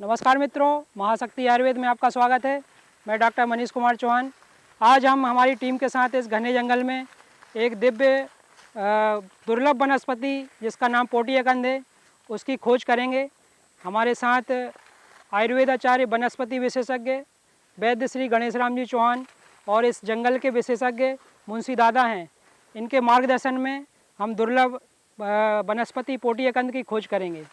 नमस्कार मित्रों, महाशक्ति आयुर्वेद में आपका स्वागत है। मैं डॉक्टर मनीष कुमार चौहान। आज हम हमारी टीम के साथ इस घने जंगल में एक दिव्य दुर्लभ वनस्पति जिसका नाम पोटियाकंद है, उसकी खोज करेंगे। हमारे साथ आयुर्वेदाचार्य वनस्पति विशेषज्ञ वैद्य श्री गणेश राम जी चौहान और इस जंगल के विशेषज्ञ मुंशी दादा हैं। इनके मार्गदर्शन में हम दुर्लभ वनस्पति पोटियाकंद की खोज करेंगे।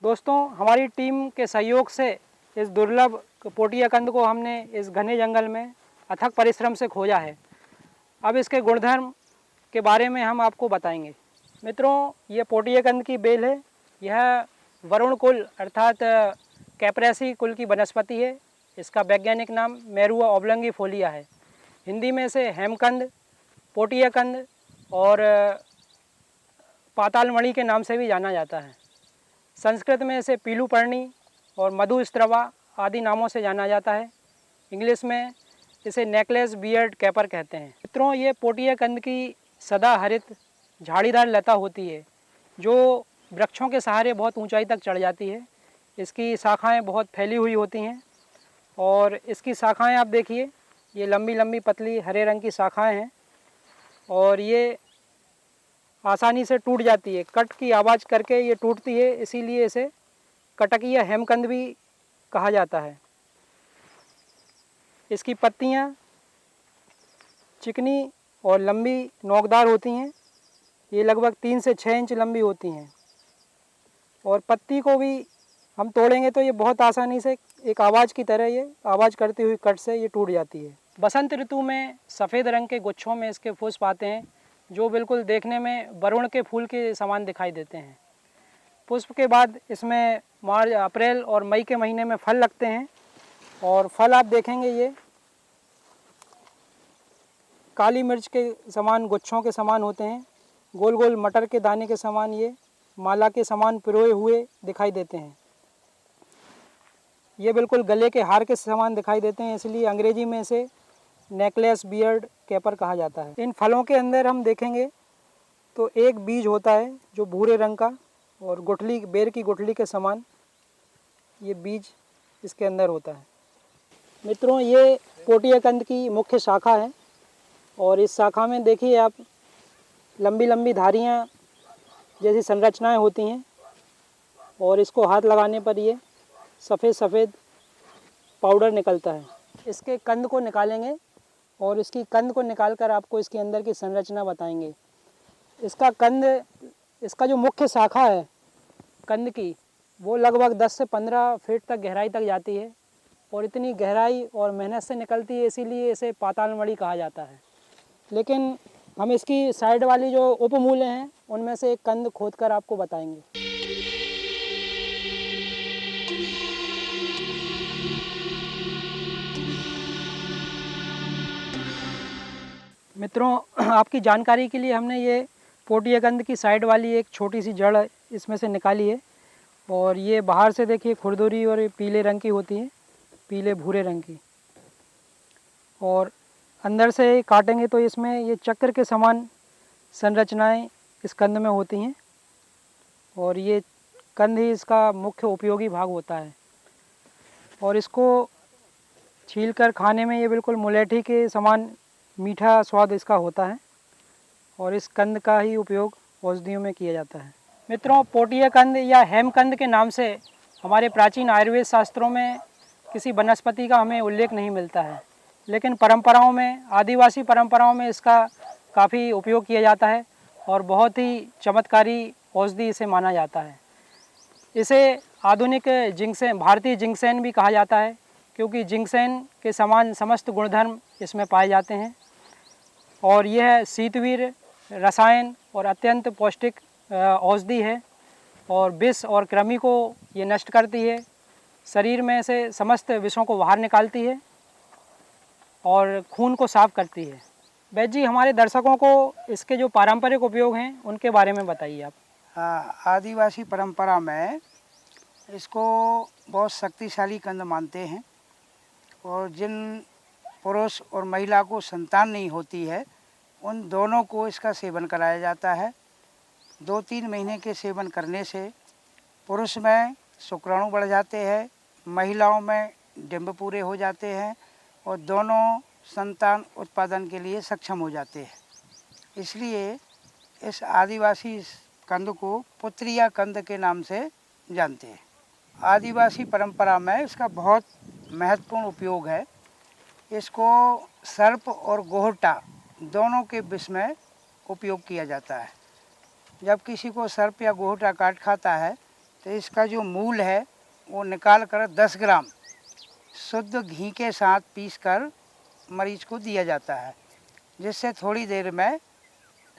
दोस्तों, हमारी टीम के सहयोग से इस दुर्लभ पोटियाकंद को हमने इस घने जंगल में अथक परिश्रम से खोजा है। अब इसके गुणधर्म के बारे में हम आपको बताएंगे। मित्रों, ये पोटियाकंद की बेल है। यह वरुण कुल अर्थात कैपरेसी कुल की वनस्पति है। इसका वैज्ञानिक नाम मेरुआ ऑब्लंगिफोलिया है। हिंदी में इसे हेमकंद, पोटियाकंद और पातालमणि के नाम से भी जाना जाता है। संस्कृत में इसे पीलूपर्णी और मधुस्त्रवा आदि नामों से जाना जाता है। इंग्लिश में इसे नेकलेस बियर्ड कैपर कहते हैं। मित्रों, ये पोटियाकंद की सदा हरित झाड़ीदार लता होती है जो वृक्षों के सहारे बहुत ऊंचाई तक चढ़ जाती है। इसकी शाखाएं बहुत फैली हुई होती हैं और इसकी शाखाएं आप देखिए, ये लंबी लंबी पतली हरे रंग की शाखाएं हैं और ये आसानी से टूट जाती है। कट की आवाज़ करके ये टूटती है, इसीलिए इसे कटकिया हेमकंद भी कहा जाता है। इसकी पत्तियां चिकनी और लंबी नोकदार होती हैं। ये लगभग 3 से 6 इंच लंबी होती हैं और पत्ती को भी हम तोड़ेंगे तो ये बहुत आसानी से एक आवाज़ की तरह ये आवाज़ करती हुई कट से ये टूट जाती है। बसंत ऋतु में सफ़ेद रंग के गुच्छों में इसके पुष्प आते हैं जो बिल्कुल देखने में वरुण के फूल के समान दिखाई देते हैं। पुष्प के बाद इसमें मार्च, अप्रैल और मई के महीने में फल लगते हैं और फल आप देखेंगे ये काली मिर्च के समान गुच्छों के समान होते हैं। गोल गोल मटर के दाने के समान ये माला के समान पिरोए हुए दिखाई देते हैं। ये बिल्कुल गले के हार के समान दिखाई देते हैं, इसलिए अंग्रेजी में इसे नेकलेस बियर्ड कैपर कहा जाता है। इन फलों के अंदर हम देखेंगे तो एक बीज होता है जो भूरे रंग का और गुठली, बेर की गुठली के समान ये बीज इसके अंदर होता है। मित्रों, ये पोटियाकंद की मुख्य शाखा है और इस शाखा में देखिए आप लंबी लंबी धारियाँ जैसी संरचनाएं होती हैं और इसको हाथ लगाने पर ये सफ़ेद सफ़ेद पाउडर निकलता है। इसके कंद को निकालेंगे और इसकी कंद को निकालकर आपको इसके अंदर की संरचना बताएंगे। इसका कंद, इसका जो मुख्य शाखा है कंद की, वो लगभग 10 से 15 फीट तक गहराई तक जाती है और इतनी गहराई और मेहनत से निकलती है, इसीलिए इसे पातालमणि कहा जाता है। लेकिन हम इसकी साइड वाली जो उपमूल्य हैं उनमें से एक कंद खोदकर आपको बताएंगे। मित्रों, आपकी जानकारी के लिए हमने ये पोटियाकंद की साइड वाली एक छोटी सी जड़ इसमें से निकाली है और ये बाहर से देखिए खुरदुरी और पीले रंग की होती है, पीले भूरे रंग की, और अंदर से काटेंगे तो इसमें ये चक्र के समान संरचनाएं इस कंद में होती हैं और ये कंद ही इसका मुख्य उपयोगी भाग होता है और इसको छीलकर खाने में ये बिल्कुल मुलेठी के समान मीठा स्वाद इसका होता है और इस कंद का ही उपयोग औषधियों में किया जाता है। मित्रों, पोटियाकंद या हेमकंद के नाम से हमारे प्राचीन आयुर्वेद शास्त्रों में किसी वनस्पति का हमें उल्लेख नहीं मिलता है, लेकिन परंपराओं में, आदिवासी परंपराओं में इसका काफ़ी उपयोग किया जाता है और बहुत ही चमत्कारी औषधि इसे माना जाता है। इसे आधुनिक जिंक्सेन, भारतीय जिंक्सेन भी कहा जाता है क्योंकि जिंक्सेन के समान समस्त गुणधर्म इसमें पाए जाते हैं और यह शीतवीर, रसायन और अत्यंत पौष्टिक औषधि है और विष और कृमि को ये नष्ट करती है, शरीर में से समस्त विषों को बाहर निकालती है और खून को साफ करती है। वैद्य जी, हमारे दर्शकों को इसके जो पारंपरिक उपयोग हैं उनके बारे में बताइए आप। आदिवासी परंपरा में इसको बहुत शक्तिशाली कंद मानते हैं और जिन पुरुष और महिला को संतान नहीं होती है, उन दोनों को इसका सेवन कराया जाता है। 2-3 महीने के सेवन करने से पुरुष में शुक्राणु बढ़ जाते हैं, महिलाओं में डिंब पूरे हो जाते हैं और दोनों संतान उत्पादन के लिए सक्षम हो जाते हैं। इसलिए इस आदिवासी कंद को पुत्रिया कंद के नाम से जानते हैं। आदिवासी परंपरा में इसका बहुत महत्वपूर्ण उपयोग है। इसको सर्प और गोहटा दोनों के विष में उपयोग किया जाता है। जब किसी को सर्प या गोहटा काट खाता है तो इसका जो मूल है वो निकाल कर 10 ग्राम शुद्ध घी के साथ पीसकर मरीज को दिया जाता है, जिससे थोड़ी देर में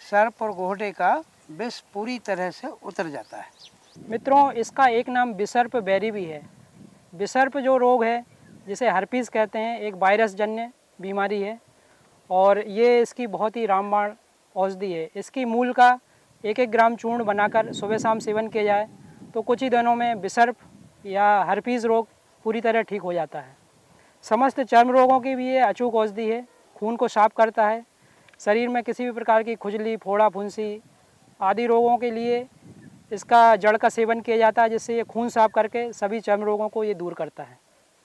सर्प और गोहटे का विष पूरी तरह से उतर जाता है। मित्रों, इसका एक नाम विसर्प बैरी भी है। विसर्प जो रोग है, जिसे हर्पीस कहते हैं, एक वायरस जन्य बीमारी है और ये इसकी बहुत ही रामबाण औषधि है। इसकी मूल का 1-1 ग्राम चूर्ण बनाकर सुबह शाम सेवन किया जाए तो कुछ ही दिनों में विसर्प या हर्पीस रोग पूरी तरह ठीक हो जाता है। समस्त चर्म रोगों की भी ये अचूक औषधि है। खून को साफ करता है। शरीर में किसी भी प्रकार की खुजली, फोड़ा, फुंसी आदि रोगों के लिए इसका जड़ का सेवन किया जाता है, जिससे ये खून साफ करके सभी चर्म रोगों को ये दूर करता है।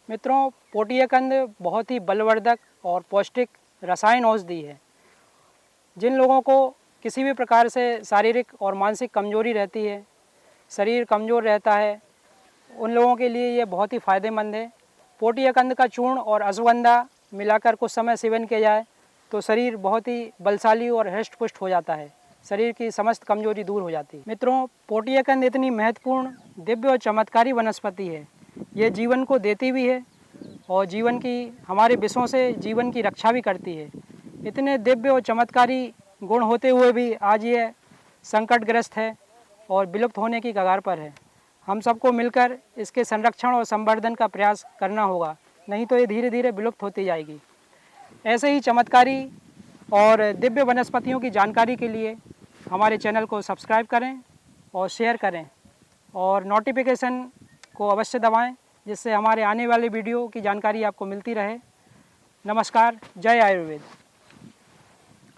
मित्रों, पोटियाकंद बहुत ही बलवर्धक और पौष्टिक रसायन औषधि है। जिन लोगों को किसी भी प्रकार से शारीरिक और मानसिक कमजोरी रहती है, शरीर कमज़ोर रहता है, उन लोगों के लिए ये बहुत ही फ़ायदेमंद है। पोटियाकंद का चूर्ण और अश्वगंधा मिलाकर कुछ समय सेवन किया जाए तो शरीर बहुत ही बलशाली और हृष्ट पुष्ट हो जाता है। शरीर की समस्त कमजोरी दूर हो जाती है। मित्रों, पोटियाकंद इतनी महत्वपूर्ण, दिव्य और चमत्कारी वनस्पति है। ये जीवन को देती भी है और जीवन की, हमारे विषों से जीवन की रक्षा भी करती है। इतने दिव्य और चमत्कारी गुण होते हुए भी आज ये संकटग्रस्त है और विलुप्त होने की कगार पर है। हम सबको मिलकर इसके संरक्षण और संवर्धन का प्रयास करना होगा, नहीं तो ये धीरे धीरे विलुप्त होती जाएगी। ऐसे ही चमत्कारी और दिव्य वनस्पतियों की जानकारी के लिए हमारे चैनल को सब्सक्राइब करें और शेयर करें और नोटिफिकेशन को अवश्य दबाएं, जिससे हमारे आने वाले वीडियो की जानकारी आपको मिलती रहे। नमस्कार। जय आयुर्वेद।